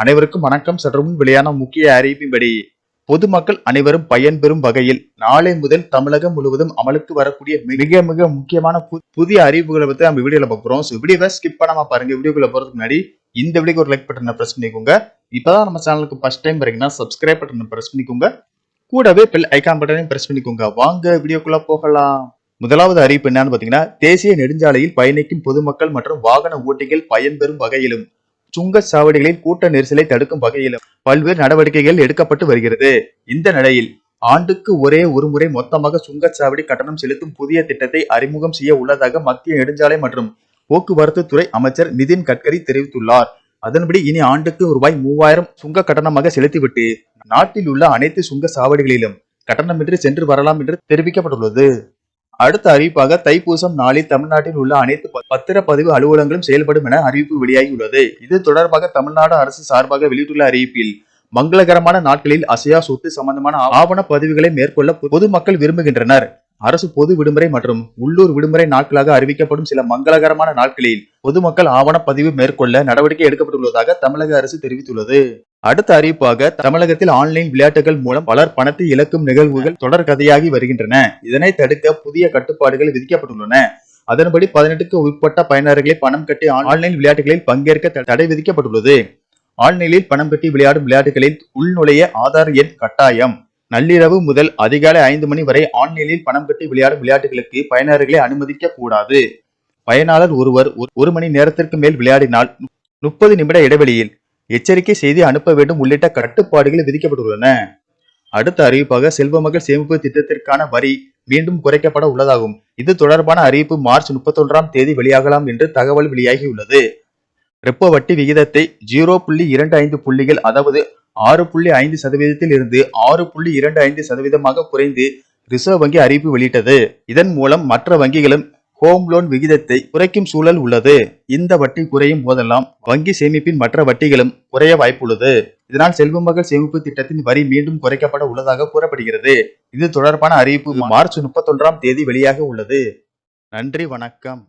அனைவருக்கும் வணக்கம். சற்று முன் வெளியான முக்கிய அறிவிப்பின்படி பொதுமக்கள் அனைவரும் பயன்பெறும் வகையில் நாளை முதல் தமிழகம் முழுவதும் அமலுக்கு வரக்கூடிய மிக மிக முக்கியமான புதிய அறிவிப்புகளை பத்தி நம்ம வீடியோல பார்க்கிறோம். வீடியோவை ஸ்கிப் பண்ணாம பாருங்க. வீடியோக்குள்ள போறதுக்கு முன்னாடி இந்த வீடியோக்கு ஒரு லைக் பட்டனை பிரஸ் பண்ணிக்கோங்க. இப்பதான் நம்ம சேனலுக்கு ஃபர்ஸ்ட் டைம் வரீங்கன்னா சப்ஸ்கிரைப் பட்டனை பிரஸ் பண்ணிக்கோங்க. கூடவே பெல் ஐகான் பட்டனையும் பிரஸ் பண்ணிக்கோங்க. வாங்க வீடியோக்குள்ள போகலாம். முதலாவது அறிவிப்பு என்னன்னு பாத்தீங்கன்னா, தேசிய நெடுஞ்சாலையில் பயணிக்கும் பொதுமக்கள் மற்றும் வாகன ஓட்டிகள் பயன்பெறும் வகையிலும் சுங்கச்சாவடிகளில் கூட்ட நெரிசலை தடுக்கும் வகையிலும் பல்வேறு நடவடிக்கைகள் எடுக்கப்பட்டு வருகிறது. இந்த நிலையில் ஆண்டுக்கு ஒரே ஒரு முறை மொத்தமாக சுங்கச்சாவடி கட்டணம் செலுத்தும் புதிய திட்டத்தை அறிமுகம் செய்ய உள்ளதாக மத்திய நெடுஞ்சாலை மற்றும் போக்குவரத்து துறை அமைச்சர் நிதின் கட்கரி தெரிவித்துள்ளார். அதன்படி இனி ஆண்டுக்கு ரூபாய் 3000 சுங்க கட்டணமாக செலுத்திவிட்டு நாட்டில் உள்ள அனைத்து சுங்க சாவடிகளிலும் கட்டணமின்றி சென்று வரலாம் என்று தெரிவிக்கப்பட்டுள்ளது. அடுத்த அறிவிப்பாக தைப்பூசம் நாளில் தமிழ்நாட்டில் உள்ள அனைத்து பத்திரப்பதிவு அலுவலகங்களும் செயல்படும் என அறிவிப்பு வெளியாகியுள்ளது. இது தொடர்பாக தமிழ்நாடு அரசு சார்பாக வெளியிட்டுள்ள அறிவிப்பில், மங்களகரமான நாட்களில் அசையா சொத்து சம்பந்தமான ஆவண பதிவுகளை மேற்கொள்ள பொதுமக்கள் விரும்புகின்றனர். அரசு பொது விடுமுறை மற்றும் உள்ளூர் விடுமுறை நாட்களாக அறிவிக்கப்படும் சில மங்களகரமான நாட்களில் பொதுமக்கள் ஆவண பதிவு மேற்கொள்ள நடவடிக்கை எடுக்கப்பட்டுள்ளதாக தமிழக அரசு தெரிவித்துள்ளது. அடுத்த அறிவிப்பாக, தமிழகத்தில் ஆன்லைன் விளையாட்டுகள் மூலம் பலர் பணத்தை இழக்கும் நிகழ்வுகள் தொடர் கதையாகி வருகின்றன. இதனை தடுக்க புதிய கட்டுப்பாடுகள் விதிக்கப்பட்டுள்ளன. அதன்படி 18க்கு உட்பட்ட பயனர்களை பணம் கட்டி ஆன்லைன் விளையாட்டுகளில் பங்கேற்க தடை விதிக்கப்பட்டுள்ளது. ஆன்லைனில் பணம் கட்டி விளையாடும் விளையாட்டுகளில் உள்நுழைய ஆதார் எண் கட்டாயம். நள்ளிரவு முதல் அதிகாலை 5 மணி வரை ஆன்லைனில் பணம் கட்டி விளையாடும் விளையாட்டுகளுக்கு பயனர்களை அனுமதிக்க கூடாது. பயனாளர் ஒருவர் 1 மணி நேரத்திற்கு மேல் விளையாடினால் 30 நிமிட இடைவெளியில் எச்சரிக்கை செய்தி அனுப்ப வேண்டும் உள்ளிட்ட கட்டுப்பாடுகள் விதிக்கப்பட்டுள்ளன. அடுத்த அறிவிப்பாக, செல்வமகள் சேமிப்பு திட்டத்திற்கான வரி மீண்டும் குறைக்கப்பட உள்ளதாகும். இது தொடர்பான அறிவிப்பு மார்ச் 31ஆம் தேதி வெளியாகலாம் என்று தகவல் வெளியாகியுள்ளது. ரெப்போ வட்டி விகிதத்தை 0.25 புள்ளிகள், அதாவது 6.5% இருந்து 6.25% குறைந்து ரிசர்வ் வங்கி அறிவிப்பு வெளியிட்டது. இதன் மூலம் மற்ற வங்கிகளும் ஹோம் லோன் விகிதத்தை குறைக்கும் சூழல் உள்ளது. இந்த வட்டி குறையும் போதெல்லாம் வங்கி சேமிப்பின் மற்ற வட்டிகளும் குறைய வாய்ப்புள்ளது. இதனால் செல்வமகள் சேமிப்பு திட்டத்தின் வரி மீண்டும் குறைக்கப்பட உள்ளதாக கூறப்படுகிறது. இது தொடர்பான அறிவிப்பு மார்ச் 31ஆம் தேதி வெளியாக உள்ளது. நன்றி, வணக்கம்.